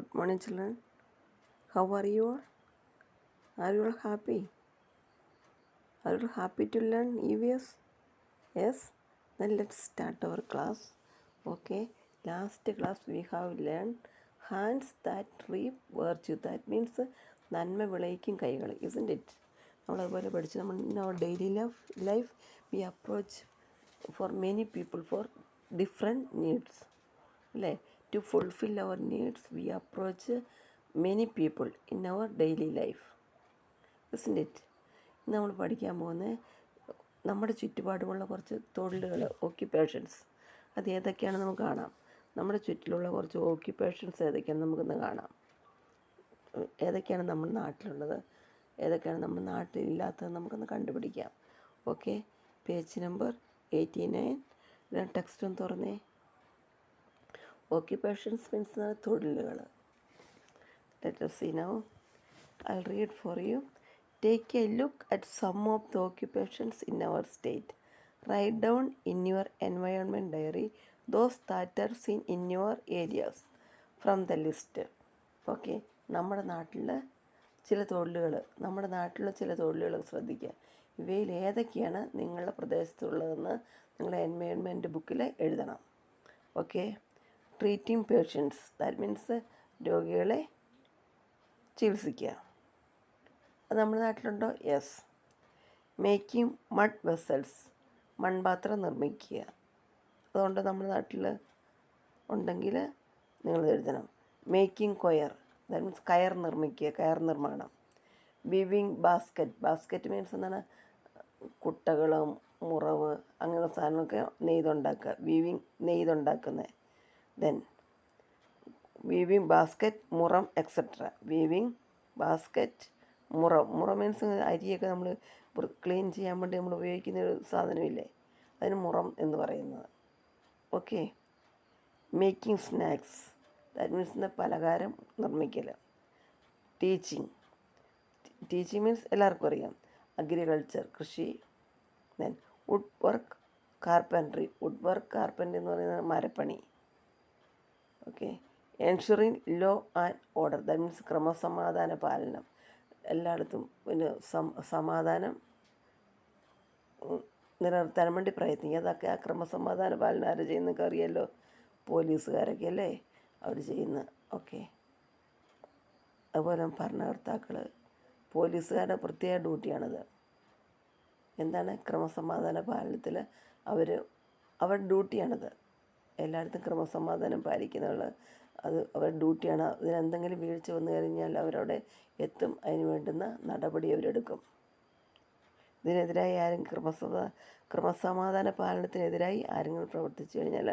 Good morning, children. How are you all? Are you all happy? Are you all happy to learn EVS? Yes? Then let's start our class. Okay. Last class we have learned hands that reap virtue. That means നന്മ വിളയിക്കും കൈകൾ, isn't it? നമ്മളതുപോലെ പഠിച്ച് നമ്മൾ in our daily life we approach for many people for different needs. അല്ലേ? To fulfill our needs we approach many people in our daily life, isn't it? ഇന്ന് നമ്മൾ പഠിക്കാൻ പോകുന്നത് നമ്മുടെ ചുറ്റുപാടുമുള്ള കുറച്ച് തൊഴിലുകൾ, ഓക്യുപ്പേഷൻസ്. അത് ഏതൊക്കെയാണെന്ന് നമുക്ക് കാണാം. നമ്മുടെ ചുറ്റിലുള്ള കുറച്ച് ഓക്യുപ്പേഷൻസ് ഏതൊക്കെയാണെന്ന് നമുക്കിന്ന് കാണാം. ഏതൊക്കെയാണ് നമ്മുടെ നാട്ടിലുള്ളത്, ഏതൊക്കെയാണ് നമ്മുടെ നാട്ടിലില്ലാത്തത് നമുക്കൊന്ന് കണ്ടുപിടിക്കാം. Okay, page number 89. ടെക്സ്റ്റ് ഒന്ന് തുറന്നേ. ഓക്യുപ്പേഷൻസ് മീൻസ് തൊഴിലുകൾ. Let us see now. I'll read for you. Take a look at some of the occupations in our state. Write down in your environment diary those that are seen in your areas from the list. Okay, നമ്മുടെ നാട്ടിലുള്ള ചില തൊഴിലുകൾ ശ്രദ്ധിക്കുക. ഇവയിൽ ഏതൊക്കെയാണ് നിങ്ങളുടെ പ്രദേശത്തുള്ളതെന്ന് നിങ്ങളുടെ environment ബുക്കിൽ എഴുതണം. Okay, treating patients, that means രോഗികളെ ചികിത്സിക്കുക. അത് നമ്മുടെ നാട്ടിലുണ്ടോ? യെസ്. മേക്കിംഗ് മഡ് വെസൽസ്, മൺപാത്രം നിർമ്മിക്കുക. അതുകൊണ്ട് നമ്മുടെ നാട്ടിൽ ഉണ്ടെങ്കിൽ നിങ്ങൾ എഴുതണം. മേക്കിംഗ് കൊയർ, ദാറ്റ് മീൻസ് കയർ നിർമ്മിക്കുക, കയർ നിർമ്മാണം. വീവിങ് ബാസ്ക്കറ്റ് മീൻസ് എന്താണ്? കുട്ടകളും മുറവ് അങ്ങനെയുള്ള സാധനങ്ങളൊക്കെ നെയ്തുണ്ടാക്കുക. നെയ്തുണ്ടാക്കുന്നത്. ദെൻ വീവിങ് ബാസ്ക്കറ്റ്, മുറം എക്സെട്ര. വീവിങ് ബാസ്ക്കറ്റ്, മുറം മീൻസ് അരിയൊക്കെ നമ്മൾ ക്ലീൻ ചെയ്യാൻ വേണ്ടി നമ്മൾ ഉപയോഗിക്കുന്ന ഒരു സാധനമില്ലേ, അതിന് മുറം എന്ന് പറയുന്നത്. Okay, making snacks, that means പലഹാരം നിർമ്മിക്കൽ. ടീച്ചിങ് മീൻസ് എല്ലാവർക്കും അറിയാം, അഗ്രികൾച്ചർ, കൃഷി. ദെൻ വുഡ് വർക്ക് കാർപ്പൻട്രി എന്ന് പറയുന്നത് മരപ്പണി. Okay, ensuring law and order, that means ക്രമസമാധാന പാലനം. എല്ലായിടത്തും പിന്നെ സമാധാനം നിലനിർത്താൻ വേണ്ടി പ്രയത്നിക്കുക. അതൊക്കെ ആ ക്രമസമാധാന പാലനം ആര് ചെയ്യുന്നതൊക്കെ അറിയാമല്ലോ, പോലീസുകാരൊക്കെ അല്ലേ അവർ ചെയ്യുന്നത്. ഓക്കെ, അതുപോലെ ഭരണകർത്താക്കൾ, പോലീസുകാരുടെ പ്രത്യേക ഡ്യൂട്ടിയാണത്. എന്താണ്? ക്രമസമാധാന പാലനത്തിൽ അവരുടെ ഡ്യൂട്ടിയാണത്. എല്ലായിടത്തും ക്രമസമാധാനം പാലിക്കുന്നുള്ള അത് അവരുടെ ഡ്യൂട്ടിയാണ്. ഇതിനെന്തെങ്കിലും വീഴ്ച വന്നു കഴിഞ്ഞാൽ അവരവിടെ എത്തും, അതിന് വേണ്ടുന്ന നടപടി അവരെടുക്കും. ഇതിനെതിരായി ക്രമസമാധാന പാലനത്തിനെതിരായി ആരെങ്കിലും പ്രവർത്തിച്ചു കഴിഞ്ഞാൽ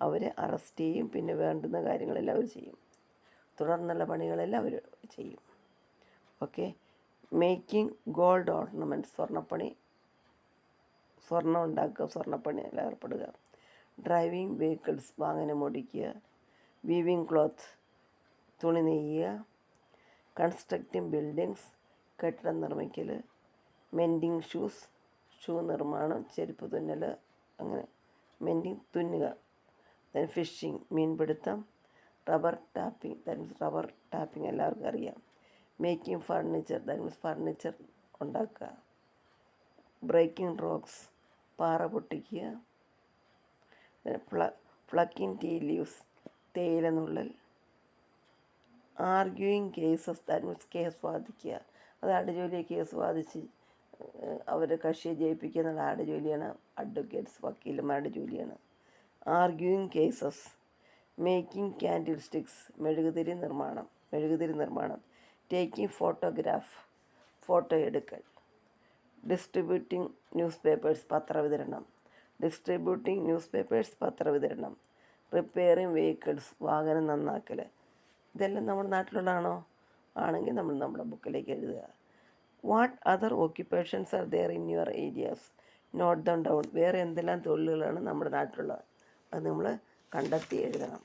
അവരെ അറസ്റ്റ് ചെയ്യും. പിന്നെ വേണ്ടുന്ന കാര്യങ്ങളെല്ലാം അവർ ചെയ്യും. തുടർന്നുള്ള പണികളെല്ലാം അവർ ചെയ്യും. ഓക്കെ, മേക്കിംഗ് ഗോൾഡ് ഓർണമെൻറ്റ്സ്, സ്വർണ്ണം ഉണ്ടാക്കുക, സ്വർണ്ണപ്പണിയിൽ ഏർപ്പെടുക. ഡ്രൈവിംഗ് വെഹിക്കിൾസ്, വാഹനം ഓടിക്കുക. വീവിങ് ക്ലോത്ത്, തുണി നെയ്യുക. കൺസ്ട്രക്റ്റിംഗ് ബിൽഡിങ്സ്, കെട്ടിടം നിർമ്മിക്കൽ. മെൻഡിങ് ഷൂസ്, ഷൂ നിർമ്മാണം, ചെരുപ്പ് തുന്നൽ, അങ്ങനെ തുന്നുക. ദെൻ ഫിഷിംഗ്, മീൻപിടുത്തം. റബ്ബർ ടാപ്പിംഗ് എല്ലാവർക്കും അറിയാം. Making furniture, that means furniture ഉണ്ടാക്കുക. ബ്രേക്കിംഗ് റോക്സ്, പാറ പൊട്ടിക്കുക. പ്ലക്കിംഗ് ടീ ലീവ്സ്, തേയില നുള്ളൽ. Arguing cases, that means case വാദിക്കുക. അത് ആടുജോലിയെ കേസ് വാദിച്ച് അവർ കക്ഷിയെ ജയിപ്പിക്കുക എന്നുള്ള ആടുജോലിയാണ്. അഡ്വക്കേറ്റ്സ്, വക്കീലന്മാരുടെ ജോലിയാണ് arguing cases. Making candle sticks, മെഴുകുതിരി നിർമ്മാണം. ടേക്കിംഗ് ഫോട്ടോഗ്രാഫ്, ഫോട്ടോ എടുക്കൽ. ഡിസ്ട്രിബ്യൂട്ടിംഗ് ന്യൂസ് പേപ്പേഴ്സ്, പത്രവിതരണം. റിപ്പയറിംഗ് വെഹിക്കിൾസ്, വാഹനം നന്നാക്കൽ. ഇതെല്ലാം നമ്മുടെ നാട്ടിലുള്ളതാണോ? ആണെങ്കിൽ നമ്മൾ നമ്മുടെ ബുക്കിലേക്ക് എഴുതുക. What other occupations are there in your areas? Note them down. വേറെ എന്തെല്ലാം തൊഴിലുകളാണ് നമ്മുടെ നാട്ടിലുള്ളത്? അത് നമ്മൾ കണ്ടെത്തി എഴുതണം.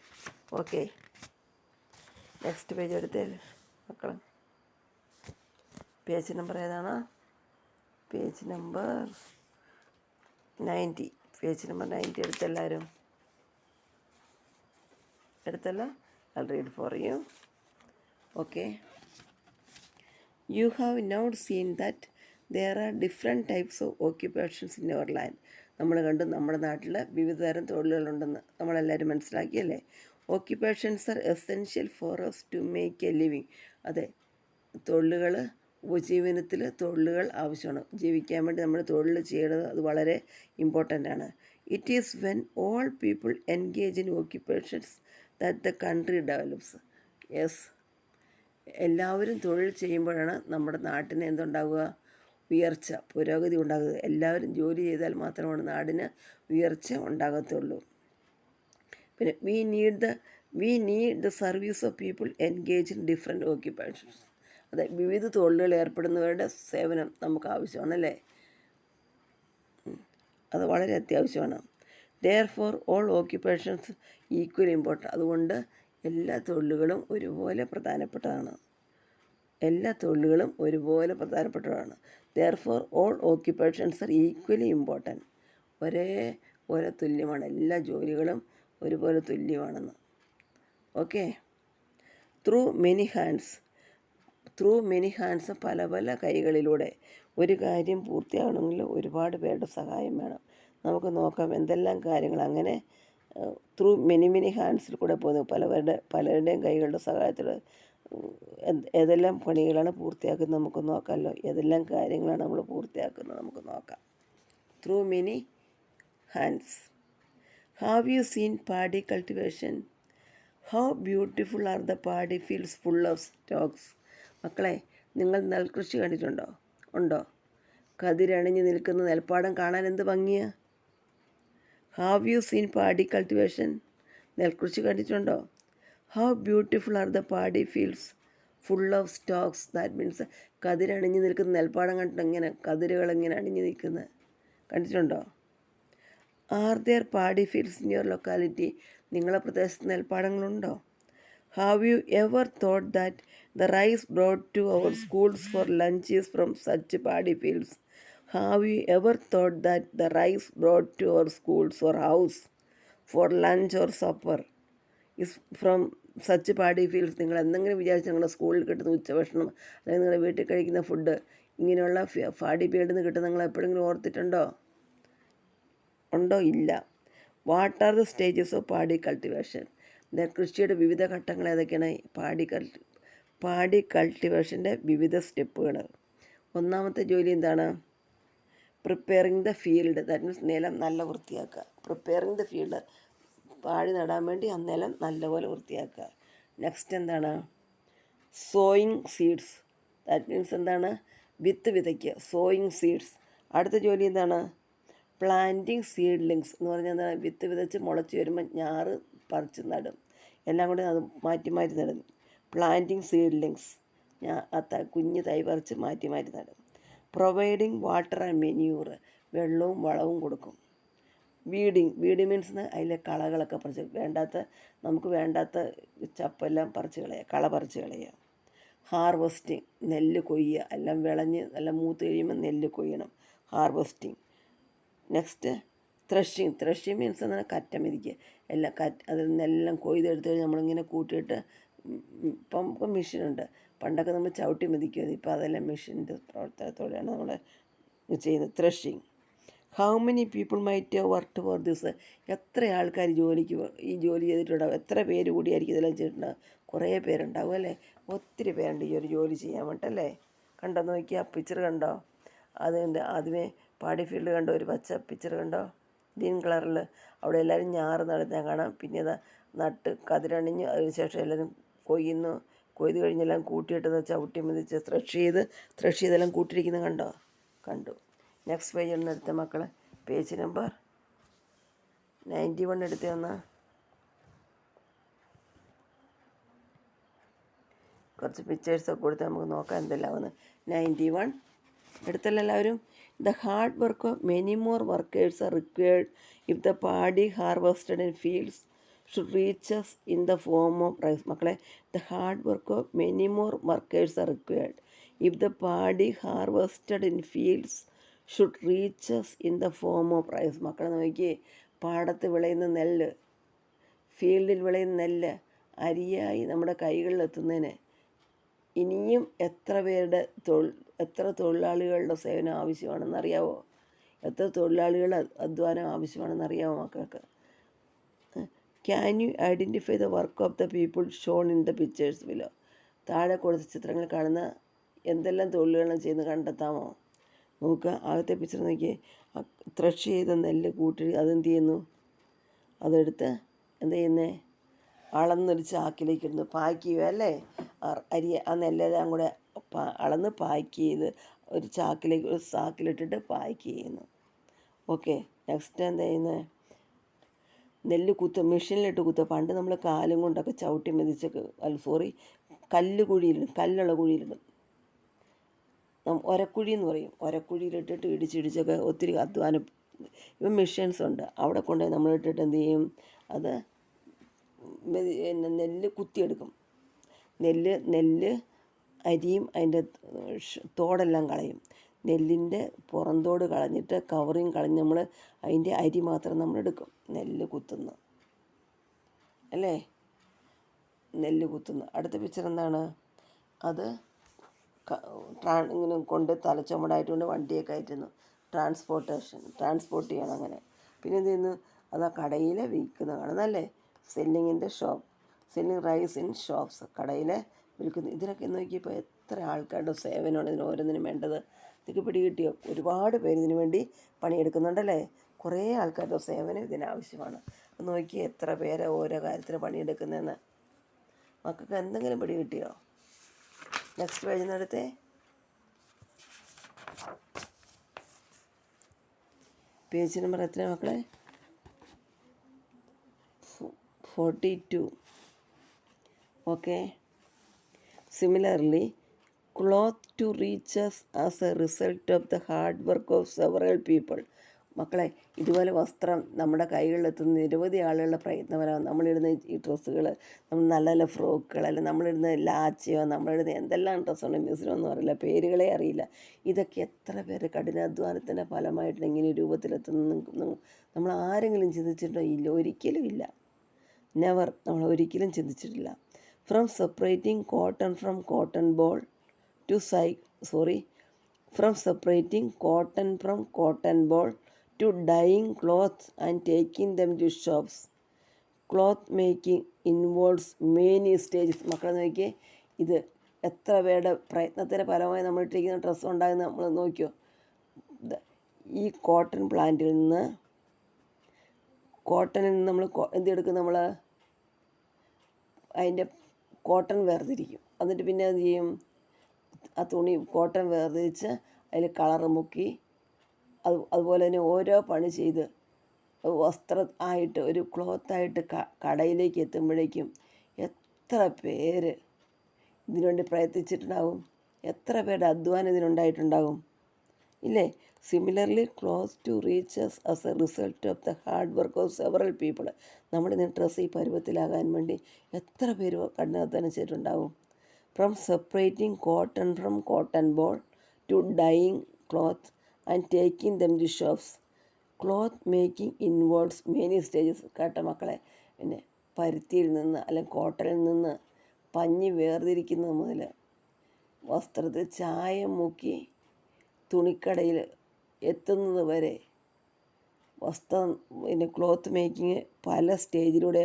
ഓക്കെ, നെക്സ്റ്റ് പേജ് എടുത്തേ മക്കൾ. പേജ് നമ്പർ ഏതാണ്? Page number 90. പേജ് നമ്പർ 90 എടുത്തെല്ലാവരും? എടുത്തല്ല? I'll read for you. Okay, you have not seen that there are different types of occupations in our land. നമ്മൾ കണ്ടു നമ്മുടെ നാട്ടിൽ വിവിധ തരം തൊഴിലുകളുണ്ടെന്ന് നമ്മളെല്ലാവരും മനസ്സിലാക്കിയല്ലേ. Occupations are essential for us to make a living. അതെ, തൊഴിലുകൾ, ഉപജീവനത്തിൽ തൊഴിലുകൾ ആവശ്യമാണ്. ജീവിക്കാൻ വേണ്ടി നമ്മൾ തൊഴിൽ ചെയ്യണത് അത് വളരെ ഇമ്പോർട്ടൻ്റ് ആണ്. It is when all people engage in occupations that the country develops. Yes, എല്ലാവരും തൊഴിൽ ചെയ്യുമ്പോഴാണ് നമ്മുടെ നാട്ടിന് എന്തുണ്ടാവുക? ഉയർച്ച, പുരോഗതി ഉണ്ടാകുക. എല്ലാവരും ജോലി ചെയ്താൽ മാത്രമാണ് നാടിന് ഉയർച്ച ഉണ്ടാകത്തുള്ളൂ. പിന്നെ we need the service of people engage in different occupations. അതെ, വിവിധ തൊഴിലുകൾ ഏർപ്പെടുന്നവരുടെ സേവനം നമുക്ക് ആവശ്യമാണല്ലേ. അത് വളരെ അത്യാവശ്യമാണ്. Therefore all occupations equal important. അതുകൊണ്ട് എല്ലാ തൊഴിലുകളും ഒരുപോലെ പ്രധാനപ്പെട്ടതാണ്. എല്ലാ തൊഴിലുകളും ഒരുപോലെ പ്രധാനപ്പെട്ടതാണ്. Therefore all occupations are equally important. ഒരേപോലെ തുല്യമാണ്, എല്ലാ ജോലികളും ഒരുപോലെ തുല്യമാണെന്ന്. ഓക്കെ, ത്രൂ മെനി ഹാൻഡ്സ്, പല പല കൈകളിലൂടെ ഒരു കാര്യം പൂർത്തിയാകണമെങ്കിൽ ഒരുപാട് പേരുടെ സഹായം വേണം. നമുക്ക് നോക്കാം എന്തെല്ലാം കാര്യങ്ങൾ അങ്ങനെ ത്രൂ മെനി ഹാൻഡ്സിൽ കൂടെ പോകുന്നു. പലരുടെയും കൈകളുടെ സഹായത്തിൽ ഏതെല്ലാം പണികളാണ് പൂർത്തിയാക്കുന്നത് നമുക്ക് നോക്കാമല്ലോ. ഏതെല്ലാം കാര്യങ്ങളാണ് നമ്മൾ പൂർത്തിയാക്കുന്നത് നമുക്ക് നോക്കാം. Through many hands. Have you seen paddy cultivation? How beautiful are the paddy fields full of Stokes. മക്കളെ, നിങ്ങൾ നെൽകൃഷി കണ്ടിട്ടുണ്ടോ? ഉണ്ടോ? കതിരണിഞ്ഞ് നിൽക്കുന്ന നെൽപ്പാടം കാണാൻ എന്ത് ഭംഗിയാണ്. Have you seen paddy cultivation? നെൽകൃഷി കണ്ടിട്ടുണ്ടോ? How beautiful are the paddy fields full of stalks. That means കതിരണിഞ്ഞ് നിൽക്കുന്ന നെൽപ്പാടം കണ്ടിട്ട് ഇങ്ങനെ കതിരുകൾ ഇങ്ങനെ അണിഞ്ഞ് നിൽക്കുന്നത് കണ്ടിട്ടുണ്ടോ? Are there paddy fields in your locality? നിങ്ങളുടെ പ്രദേശത്ത് നെൽപ്പാടങ്ങളുണ്ടോ? Have you ever thought that the rice brought to our schools for lunch is from such paddy fields? Have you ever thought that the rice brought to our schools or house for lunch or supper is from such paddy fields? നിങ്ങൾ എന്തെങ്കിലും വിചാരിച്ച് നിങ്ങളുടെ സ്കൂളിൽ കിട്ടുന്ന ഉച്ചഭക്ഷണം അല്ലെങ്കിൽ നിങ്ങളുടെ വീട്ടിൽ കഴിക്കുന്ന ഫുഡ് ഇങ്ങനെയുള്ള പാഡി ഫീൽഡിൽ നിന്ന് കിട്ടുന്ന നിങ്ങൾ എപ്പോഴെങ്കിലും ഓർത്തിട്ടുണ്ടോ? ഉണ്ടോ? ഇല്ല. What are the stages of paddy cultivation? കൃഷിയുടെ വിവിധ ഘട്ടങ്ങൾ ഏതൊക്കെയാണ്? പാഡി കൾട്ടിവേഷൻ്റെ വിവിധ സ്റ്റെപ്പുകൾ. ഒന്നാമത്തെ ജോലി എന്താണ്? Preparing the field. That means നിലം നല്ല വൃത്തിയാക്കുക. പ്രിപ്പയറിങ് ദ ഫീൽഡ്, പാടി നടാൻ വേണ്ടി ആ നിലം നല്ലപോലെ വൃത്തിയാക്കുക. നെക്സ്റ്റ് എന്താണ്? Sowing seeds. ദാറ്റ് മീൻസ് എന്താണ്? വിത്ത് വിതയ്ക്കുക, സോയിങ് സീഡ്സ്. അടുത്ത ജോലി എന്താണ്? പ്ലാന്റിങ് സീഡ്ലിങ്സ് എന്ന് പറഞ്ഞാൽ എന്താണ്? വിത്ത് വിതച്ച് മുളച്ച് വരുമ്പോൾ ഞാറ് പറിച്ച് നടും. എല്ലാം കൂടി അത് മാറ്റി മാറ്റി നടും. പ്ലാന്റിങ് സീഡ്ലിങ്സ്, കുഞ്ഞ് തൈ പറിച്ച് മാറ്റി മാറ്റി നടും. പ്രൊവൈഡിങ് വാട്ടർ ആൻഡ് മെന്യൂർ, വെള്ളവും വളവും കൊടുക്കും. വീഡിങ് മീൻസ് അതിലെ കളകളൊക്കെ പറിച്ച് നമുക്ക് വേണ്ടാത്ത ചപ്പെല്ലാം പറിച്ച് കളയുക, കള പറിച്ച് കളയുക. ഹാർവെസ്റ്റിംഗ്, നെല്ല് കൊയ്യുക. എല്ലാം വിളഞ്ഞ് എല്ലാം മൂത്ത് കഴിയുമ്പോൾ നെല്ല് കൊയ്യണം, ഹാർവെസ്റ്റിംഗ്. നെക്സ്റ്റ് ത്രഷിങ് മീൻസ് എന്താണ്? കറ്റ മെതിക്കുക. അതിൽ നിന്നെല്ലാം കൊയ്തെടുത്ത് കഴിഞ്ഞ് നമ്മളിങ്ങനെ കൂട്ടിയിട്ട് ഇപ്പം മെഷീനുണ്ട്. പണ്ടൊക്കെ നമ്മൾ ചവിട്ടി മെതിക്കുമായിരുന്നു. ഇപ്പോൾ അതെല്ലാം മെഷീൻ്റെ പ്രവർത്തനത്തോടെയാണ് നമ്മൾ ചെയ്യുന്നത്. Threshing. How many people might have work for this? എത്ര ആൾക്കാർ ഈ ജോലി ചെയ്തിട്ടുണ്ടാവും? എത്ര പേര് കൂടിയായിരിക്കും ഇതെല്ലാം ചെയ്തിട്ടുണ്ടാവും? കുറേ പേരുണ്ടാവും അല്ലേ? ഒത്തിരി പേരുണ്ട് ഈ ഒരു ജോലി ചെയ്യാൻ വേണ്ടല്ലേ. കണ്ടോ? നോക്കിയാൽ പിക്ചർ കണ്ടോ? അതുകൊണ്ട് ആദ്യമേ പാഡി ഫീൽഡ് കണ്ടോ? ഒരു പച്ച പിക്ചർ കണ്ടോ? ഗ്രീൻ കളറിൽ. അവിടെ എല്ലാവരും ഞാറ് നടുന്നത് കാണാം. പിന്നെ അത് നട്ട് കതിരണിഞ്ഞ് അതിനുശേഷം എല്ലാവരും കൊയ്ത് കഴിഞ്ഞെല്ലാം കൂട്ടിയിട്ട് ചവിട്ടി മെതിച്ച് ത്രഷ് ചെയ്തെല്ലാം കൂട്ടിയിരിക്കുന്നത് കണ്ടു. നെക്സ്റ്റ് പേജ് ഒന്ന് എടുത്ത മക്കൾ, പേജ് നമ്പർ 91 എടുത്ത് വന്നാൽ കുറച്ച് പിക്ചേഴ്സൊക്കെ കൊടുത്ത് നമുക്ക് നോക്കാം എന്തെല്ലാം വന്ന്. 91 എടുത്തല്ലോ എല്ലാവരും. The hard work of many more workers are required if the paddy harvested in fields should reaches in the form of rice. മക്കളെ, the hard work of many more workers are required if the paddy harvested in fields should reaches in the form of rice. മക്കളെ നോക്കി, പാടത്ത് വിളയുന്ന ഫീൽഡിൽ വിളയുന്ന നെല്ല് അരിയായി നമ്മുടെ കൈകളിലെത്തുന്നതിന് ഇനിയും എത്ര തൊഴിലാളികളുടെ സേവനം ആവശ്യമാണെന്നറിയാവോ? എത്ര തൊഴിലാളികളുടെ അധ്വാനം ആവശ്യമാണെന്നറിയാവോ മക്കൾക്ക്? Can you identify the work of the people shown in the pictures below? താഴെ കൊടുത്ത ചിത്രങ്ങൾ കാണുന്ന എന്തെല്ലാം തൊഴിലുകളാണ് ചെയ്യുന്നത് കണ്ടെത്താമോ? നോക്കുക, ആദ്യത്തെ പിക്ചർ നോക്കി. ത്രഷ് ചെയ്ത നെല്ല് കൂട്ടി അതെന്ത് ചെയ്യുന്നു? അതെടുത്ത് എന്ത് ചെയ്യുന്നേ? അളന്നൊരു ചാക്കിലേക്ക് ഇടുന്നു, പാക്ക് ചെയ്യുക അല്ലേ? അരി ആ നെല്ലെല്ലാം കൂടെ അളന്ന് പാക്ക് ചെയ്ത് ഒരു ചാക്കിലിട്ടിട്ട് പാക്ക് ചെയ്യുന്നു. ഓക്കെ, നെക്സ്റ്റ് എന്താ ചെയ്യുന്നത്? നെല്ല് മെഷീനിലിട്ട് കുത്തുക. പണ്ട് നമ്മൾ കാലും കൊണ്ടൊക്കെ ചവിട്ടി മെതിച്ചൊക്കെ കല്ലുള്ള കുഴിയിലിടും. ഒരക്കുഴി എന്ന് പറയും. ഒരക്കുഴിയിലിട്ടിട്ട് ഇടിച്ചിടിച്ചൊക്കെ ഒത്തിരി അധ്വാനം. ഇപ്പം മെഷീൻസ് ഉണ്ട്, അവിടെ കൊണ്ടുപോയി നമ്മളിട്ടിട്ട് എന്ത് ചെയ്യും? അത് നെല്ല് കുത്തിയെടുക്കും. നെല്ല് അരിയും അതിൻ്റെ തോടെല്ലാം കളയും. നെല്ലിൻ്റെ പുറന്തോട് കളഞ്ഞിട്ട് കവറിങ് കളഞ്ഞ് നമ്മൾ അതിൻ്റെ അരി മാത്രം നമ്മളെടുക്കും. നെല്ല് കുത്തുന്നു അല്ലേ? നെല്ല് കുത്തുന്നു. അടുത്ത പിക്ചർ എന്താണ്? അത് ഇങ്ങനെ കൊണ്ട് തലച്ചുമടായിട്ട് കൊണ്ട് വണ്ടിയെ കയറ്റുന്നു. ട്രാൻസ്പോർട്ട് ചെയ്യണം അങ്ങനെ. പിന്നെ എന്ത് ചെയ്യുന്നു? അത് ആ കടയിൽ വിൽക്കുന്ന കാണുന്നല്ലേ? Selling in the shop, selling rice in shops, കടയിൽ വിൽക്കുന്നു. ഇതിനൊക്കെ നോക്കിയപ്പോൾ എത്ര ആൾക്കാരുടെ സേവനമാണ് ഇതിന് ഓരോന്നിനും വേണ്ടത്. ഇതൊക്കെ പിടികിട്ടിയോ? ഒരുപാട് പേര് ഇതിനു വേണ്ടി പണിയെടുക്കുന്നുണ്ടല്ലേ? കുറേ ആൾക്കാരുടെ സേവനം ഇതിനാവശ്യമാണ്. നോക്കി എത്ര പേര് ഓരോ കാര്യത്തിന് പണിയെടുക്കുന്നതെന്ന്. മക്കൾക്ക് എന്തെങ്കിലും പിടികിട്ടിയോ? നെക്സ്റ്റ് പേജിൽ അടുത്തേ. പേജ് നമ്പർ എത്ര മക്കളെ? 42. Okay. Similarly, cloth to reach us as a result of the hard work of several people. മക്കളെ, ഇതുപോലെ വസ്ത്രം നമ്മുടെ കൈകളിലെത്തുന്ന നിരവധി ആളുകളുടെ പ്രയത്നപരമാണ്. നമ്മളിടുന്ന ഈ ഡ്രസ്സുകൾ, നമ്മൾ നല്ല നല്ല ഫ്രോക്കുകൾ, അല്ലെങ്കിൽ നമ്മളിടുന്ന ലാച്ചയോ, നമ്മളിടുന്ന എന്തെല്ലാം ഡ്രസ്സുണ്ട്, മ്യൂസിയമൊന്നും അറിയില്ല, പേരുകളെ അറിയില്ല. ഇതൊക്കെ എത്ര പേര് കഠിനാധ്വാനത്തിൻ്റെ ഫലമായിട്ട് ഇങ്ങനെ രൂപത്തിലെത്തുന്നു നമ്മൾ ആരെങ്കിലും ചിന്തിച്ചിട്ടോ? ഇല്ല, ഒരിക്കലും ഇല്ല. നെവർ, നമ്മൾ ഒരിക്കലും ചിന്തിച്ചിട്ടില്ല. From separating cotton from cotton ball to dyeing clothes and taking them to shops. Cloth making involves many stages. മക്കളെ നോക്കിയേ, ഇത് എത്ര പേരുടെ പ്രയത്നത്തിൻ്റെ ഫലമായി നമ്മൾ ഇട്ടിരിക്കുന്ന ഡ്രസ്സ് ഉണ്ടാകുന്ന നമ്മൾ നോക്കിയോ? ഈ കോട്ടണിൽ നിന്ന് നമ്മൾ എന്തെടുക്കും? നമ്മൾ അതിൻ്റെ കോട്ടൺ വേർതിരിക്കും. എന്നിട്ട് പിന്നെ എന്ത് ചെയ്യും? ആ തുണി കോട്ടൺ വേർതിരിച്ച് അതിൽ കളറ് മുക്കി അതുപോലെ തന്നെ ഓരോ പണി ചെയ്ത് വസ്ത്രം ആയിട്ട് ഒരു ക്ലോത്തായിട്ട് കടയിലേക്ക് എത്തുമ്പോഴേക്കും എത്ര പേര് ഇതിനുവേണ്ടി പ്രയത്നിച്ചിട്ടുണ്ടാവും? എത്ര പേരുടെ അധ്വാനം ഇതിനുണ്ടായിട്ടുണ്ടാകും ഇല്ലേ? Similarly cloth to reaches as a result of the hard work of several people. നമ്മുടെ ഡ്രസ്സ് ഈ പരുവത്തിലാകാൻ വേണ്ടി എത്ര പേര് കഠിനാധ്വാനം ചെയ്തിട്ടുണ്ടാവും? From separating cotton from cotton ball to dyeing cloth and taking them to shops. Cloth making involves many stages. കേട്ട മക്കളെ? പിന്നെ പരുത്തിയിൽ നിന്ന് അല്ലെങ്കിൽ കോട്ടണിൽ നിന്ന് പഞ്ഞി വേർതിരിക്കുന്നത് മുതൽ വസ്ത്രത്തിൽ ചായം മുക്കി തുണിക്കടയിൽ എത്തുന്നത് വരെ വസ്ത്രം ക്ലോത്ത് മേക്കിങ് പല സ്റ്റേജിലൂടെ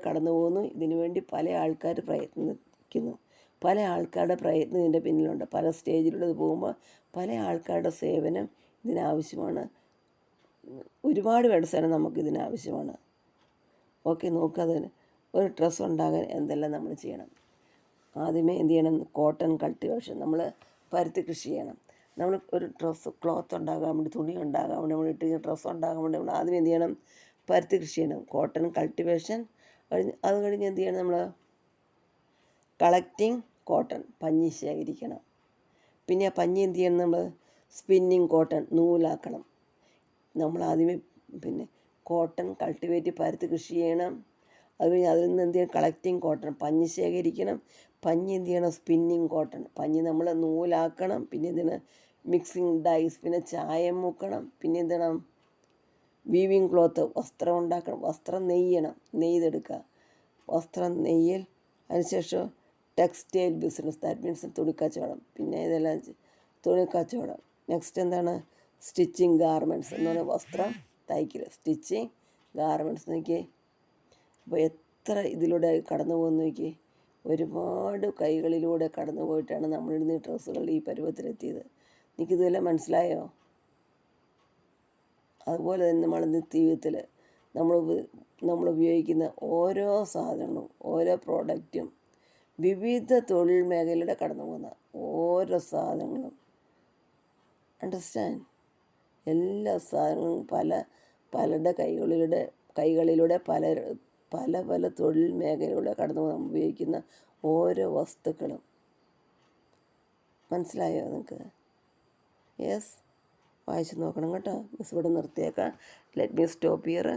കടന്നു പോകുന്നു. ഇതിനുവേണ്ടി പല ആൾക്കാർ പ്രയത്നിക്കുന്നു. പല ആൾക്കാരുടെ പ്രയത്നം ഇതിൻ്റെ പിന്നിലുണ്ട്. പല സ്റ്റേജിലൂടെ പോകുമ്പോൾ പല ആൾക്കാരുടെ സേവനം ഇതിനാവശ്യമാണ്. ഒരുപാട് പേരുടെ സേവനം നമുക്കിതിനാവശ്യമാണ്. ഓക്കെ, നോക്കാതിന് ഒരു ഡ്രസ്സ് ഉണ്ടാകാൻ എന്തെല്ലാം നമ്മൾ ചെയ്യണം? ആദ്യമേ എന്ത് ചെയ്യണം? കോട്ടൺ കൾട്ടിവേഷൻ, നമ്മൾ പരുത്തി കൃഷി ചെയ്യണം. നമ്മൾ ഒരു ക്ലോത്ത് ഉണ്ടാകാൻ വേണ്ടി, തുണി ഉണ്ടാകാൻ വേണ്ടി, നമ്മൾ ഇട്ട് ഡ്രസ്സ് ഉണ്ടാകാൻ വേണ്ടി നമ്മൾ ആദ്യം എന്ത് ചെയ്യണം? പരുത്തി കൃഷി ചെയ്യണം. കോട്ടൺ കൾട്ടിവേഷൻ അത് കഴിഞ്ഞ് എന്ത് ചെയ്യണം? നമ്മൾ കളക്റ്റിംഗ് കോട്ടൺ, പഞ്ഞി ശേഖരിക്കണം. പിന്നെ ആ പഞ്ഞി എന്ത് ചെയ്യണം? നമ്മൾ സ്പിന്നിങ് കോട്ടൺ, നൂലാക്കണം. നമ്മൾ ആദ്യമേ പിന്നെ കോട്ടൺ കൾട്ടിവേറ്റ് പരുത്തി കൃഷി ചെയ്യണം. അത് കഴിഞ്ഞ് അതിൽ നിന്ന് എന്ത് ചെയ്യണം? കളക്റ്റിംഗ് കോട്ടൺ, പഞ്ഞി ശേഖരിക്കണം. പഞ്ഞി എന്ത് ചെയ്യണം? സ്പിന്നിങ് കോട്ടൺ, പഞ്ഞി നമ്മൾ നൂലാക്കണം. പിന്നെ എന്തിന്? മിക്സിങ് ഡൈസ്, പിന്നെ ചായം മുക്കണം. പിന്നെ എന്ത് ചെയ്യണം? വീവിങ് ക്ലോത്ത്, വസ്ത്രം ഉണ്ടാക്കണം. വസ്ത്രം നെയ്തെടുക്കുക. വസ്ത്രം നെയ്യൽ, അതിനുശേഷം ടെക്സ്റ്റൈൽ ബിസിനസ്, ദാറ്റ് മീൻസ് തുണിക്കച്ചവടം. പിന്നെ ഇതെല്ലാം തുണിക്കച്ചവടം. നെക്സ്റ്റ് എന്താണ്? സ്റ്റിച്ചിങ് ഗാർമെൻറ്റ്സ് എന്ന് പറഞ്ഞാൽ വസ്ത്രം തയ്ക്കൽ. സ്റ്റിച്ചിങ് ഗാർമെൻറ്റ്സ് നോക്കി. അപ്പോൾ എത്ര ഇതിലൂടെ കടന്നു പോകുന്നു നോക്കി. ഒരുപാട് കൈകളിലൂടെ കടന്നു പോയിട്ടാണ് നമ്മളിടുന്ന ഈ ഡ്രസ്സുകൾ ഈ പരുവത്തിലെത്തിയത്. എനിക്കിതുവല്ല മനസ്സിലായോ? അതുപോലെ തന്നെ നമ്മൾ നിത്യജീവിതത്തിൽ നമ്മൾ ഉപയോഗിക്കുന്ന ഓരോ സാധനങ്ങളും ഓരോ പ്രോഡക്റ്റും വിവിധ തൊഴിൽ മേഖലയിലൂടെ കടന്നു പോകുന്ന ഓരോ സാധനങ്ങളും, അണ്ടർസ്റ്റാൻഡ്? എല്ലാ സാധനങ്ങളും പലരുടെ കൈകളിലൂടെ പല തൊഴിൽ മേഖലയിലൂടെ കടന്നു പോകാൻ ഉപയോഗിക്കുന്ന ഓരോ വസ്തുക്കളും. മനസ്സിലായോ നിങ്ങൾക്ക്? യെസ്, വായിച്ച് നോക്കണം കേട്ടോ. മിസ് ഇവിടെ നിർത്തിയേക്കാം. Let me stop here.